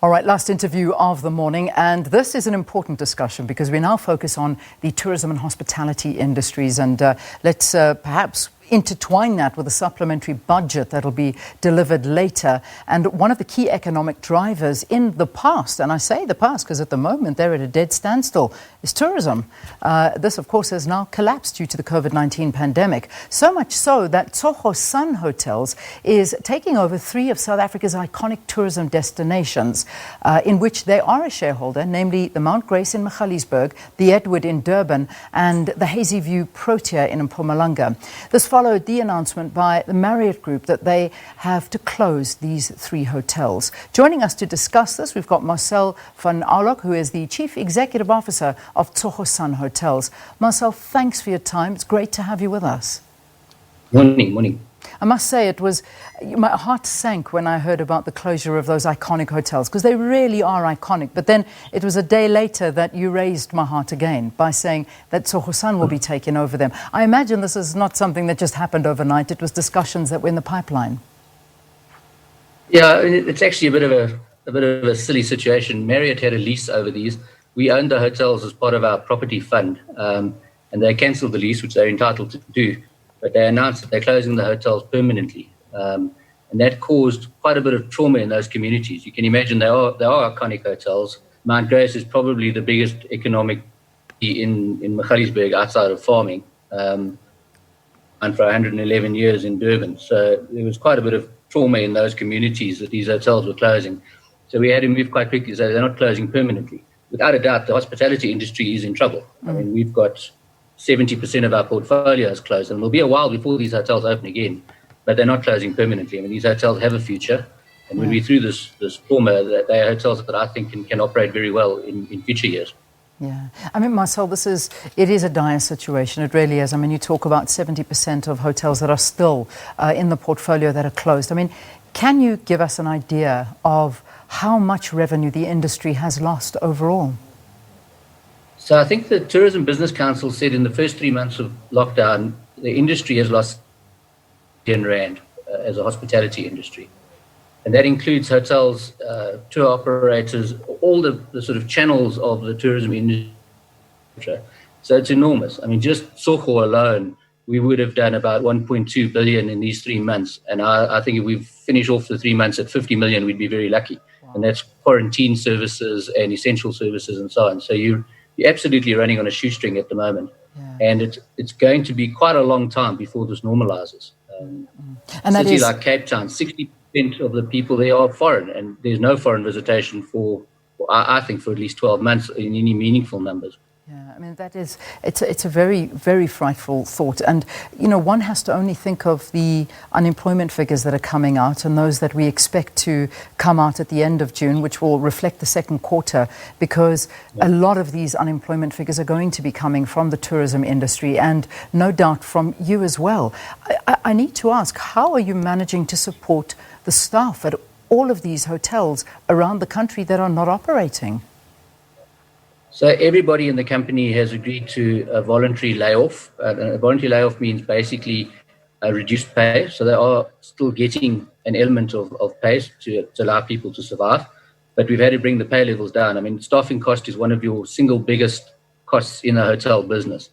All right, last interview of the morning, and this is an important discussion because we now focus on the tourism and hospitality industries, and let's perhaps intertwine that with a supplementary budget that will be delivered later. And one of the key economic drivers in the past, and I say the past because at the moment they're at a dead standstill, is tourism. This, of course, has now collapsed due to the COVID-19 pandemic. So much so that Tsogo Sun Hotels is taking over 3 of South Africa's iconic tourism destinations, in which they are a shareholder, namely the Mount Grace in Magaliesburg, the Edward in Durban, and the Hazyview Protea in Mpumalanga. This followed the announcement by the Marriott Group that they have to close these 3 hotels. Joining us to discuss this, we've got Marcel van Aulock, who is the Chief Executive Officer of Tsogo Sun Hotels. Marcel, thanks for your time. It's great to have you with us. Morning. I must say my heart sank when I heard about the closure of those iconic hotels, because they really are iconic. But then it was a day later that you raised my heart again by saying that Tsogo Sun will be taking over them. I imagine this is not something that just happened overnight. It was discussions that were in the pipeline. Yeah, it's actually a bit of a silly situation. Marriott had a lease over these. We owned the hotels as part of our property fund, and they cancelled the lease, which they're entitled to do. But they announced that they're closing the hotels permanently. And that caused quite a bit of trauma in those communities. You can imagine they are iconic hotels. Mount Grace is probably the biggest economic in Magaliesburg outside of farming, and for 111 years in Durban. So there was quite a bit of trauma in those communities that these hotels were closing. So we had to move quite quickly, so they're not closing permanently. Without a doubt, the hospitality industry is in trouble. I mean, we've got 70% of our portfolio is closed, and it'll be a while before these hotels open again, but they're not closing permanently. I mean, these hotels have a future, and when we're through this trauma, they are hotels that I think can operate very well in future years. Yeah. I mean, Marcel, it is a dire situation. It really is. I mean, you talk about 70% of hotels that are still in the portfolio that are closed. I mean, can you give us an idea of how much revenue the industry has lost overall? So I think the Tourism Business Council said in the first 3 months of lockdown, the industry has lost R10 as a hospitality industry. And that includes hotels, tour operators, all the sort of channels of the tourism industry. So it's enormous. I mean, just Tsogo alone, we would have done about 1.2 billion in these 3 months. And I think if we finish off the 3 months at 50 million, we'd be very lucky. Wow. And that's quarantine services and essential services and so on. So you're absolutely running on a shoestring at the moment. Yeah. And it's going to be quite a long time before this normalizes. And that is like Cape Town, 60% of the people there are foreign, and there's no foreign visitation I think for at least 12 months in any meaningful numbers. Yeah, I mean, it's a very, very frightful thought. And, you know, one has to only think of the unemployment figures that are coming out and those that we expect to come out at the end of June, which will reflect the second quarter, because a lot of these unemployment figures are going to be coming from the tourism industry and no doubt from you as well. I need to ask, how are you managing to support the staff at all of these hotels around the country that are not operating? So everybody in the company has agreed to a voluntary layoff. A voluntary layoff means basically a reduced pay. So they are still getting an element of pay to allow people to survive. But we've had to bring the pay levels down. I mean, staffing cost is one of your single biggest costs in a hotel business.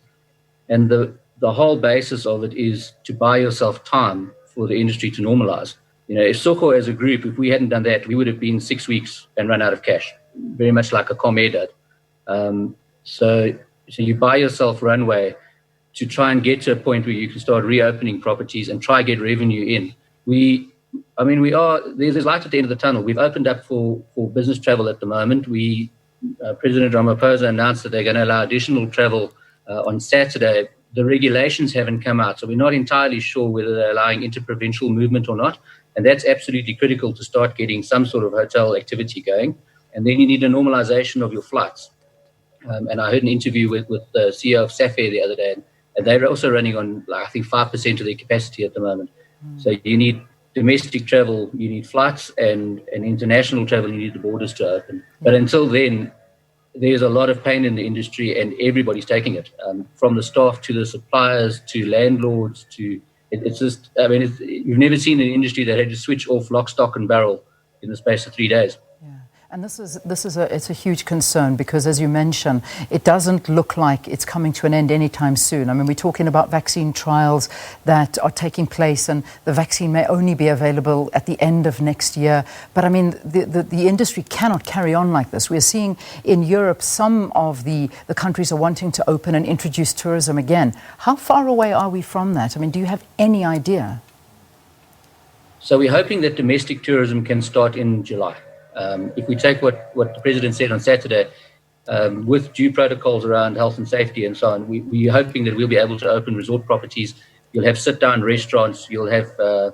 And the whole basis of it is to buy yourself time for the industry to normalize. You know, if Tsogo as a group, if we hadn't done that, we would have been 6 weeks and run out of cash, very much like a Comair did. So you buy yourself runway to try and get to a point where you can start reopening properties and try get revenue in. There's light at the end of the tunnel. We've opened up for business travel at the moment. President Ramaphosa announced that they're going to allow additional travel on Saturday. The regulations haven't come out, so we're not entirely sure whether they're allowing interprovincial movement or not. And that's absolutely critical to start getting some sort of hotel activity going. And then you need a normalization of your flights. And I heard an interview with the CEO of Safair the other day, and they're also running on, I think, 5% of their capacity at the moment. So you need domestic travel, you need flights, and international travel, you need the borders to open. But until then, there's a lot of pain in the industry, and everybody's taking it, from the staff to the suppliers to landlords to it's just. I mean, you've never seen an industry that had to switch off lock, stock, and barrel in the space of 3 days. Yeah. And it's a huge concern because, as you mentioned, it doesn't look like it's coming to an end anytime soon. I mean, we're talking about vaccine trials that are taking place, and the vaccine may only be available at the end of next year. But I mean, the industry cannot carry on like this. We're seeing in Europe some of the countries are wanting to open and introduce tourism again. How far away are we from that? I mean, do you have any idea? So we're hoping that domestic tourism can start in July. If we take what the President said on Saturday, with due protocols around health and safety and so on, we're hoping that we'll be able to open resort properties. You'll have sit-down restaurants. You'll have the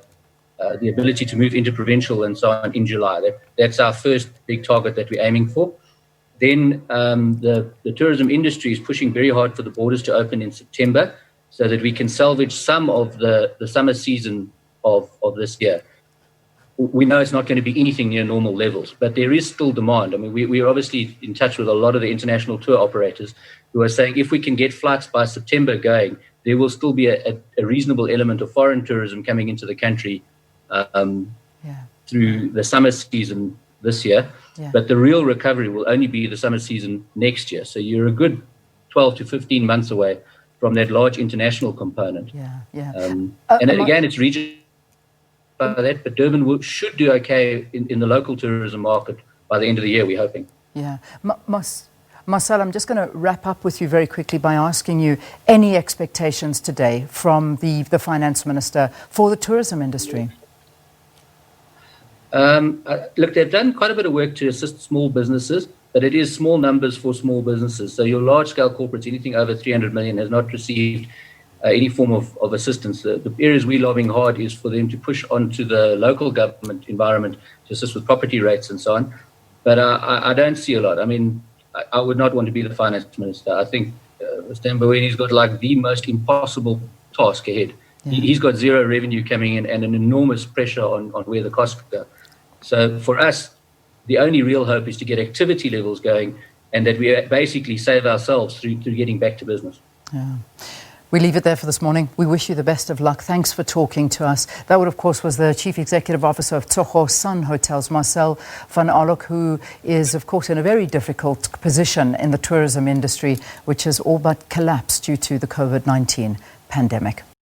ability to move interprovincial and so on in July. That's our first big target that we're aiming for. Then the tourism industry is pushing very hard for the borders to open in September so that we can salvage some of the summer season of this year. We know it's not going to be anything near normal levels, but there is still demand. I mean, we're obviously in touch with a lot of the international tour operators who are saying if we can get flights by September going, there will still be a reasonable element of foreign tourism coming into the country through the summer season this year. Yeah. But the real recovery will only be the summer season next year. So you're a good 12 to 15 months away from that large international component. And again, it's regional. That, but Durban should do okay in the local tourism market by the end of the year, we're hoping. Yeah. Marcel, I'm just going to wrap up with you very quickly by asking you any expectations today from the finance minister for the tourism industry. Look, they've done quite a bit of work to assist small businesses, but it is small numbers for small businesses. So your large-scale corporates, anything over 300 million, has not received any form of assistance. The areas we're lobbying hard is for them to push onto the local government environment to assist with property rates and so on. But I don't see a lot. I mean, I would not want to be the finance minister. I think Mr. Mbowene's got like the most impossible task ahead. Yeah. He's got zero revenue coming in and an enormous pressure on where the costs go. So for us, the only real hope is to get activity levels going and that we basically save ourselves through getting back to business. Yeah. We leave it there for this morning. We wish you the best of luck. Thanks for talking to us. That, of course, was the Chief Executive Officer of Tsogo Sun Hotels, Marcel van Aulock, who is, of course, in a very difficult position in the tourism industry, which has all but collapsed due to the COVID-19 pandemic.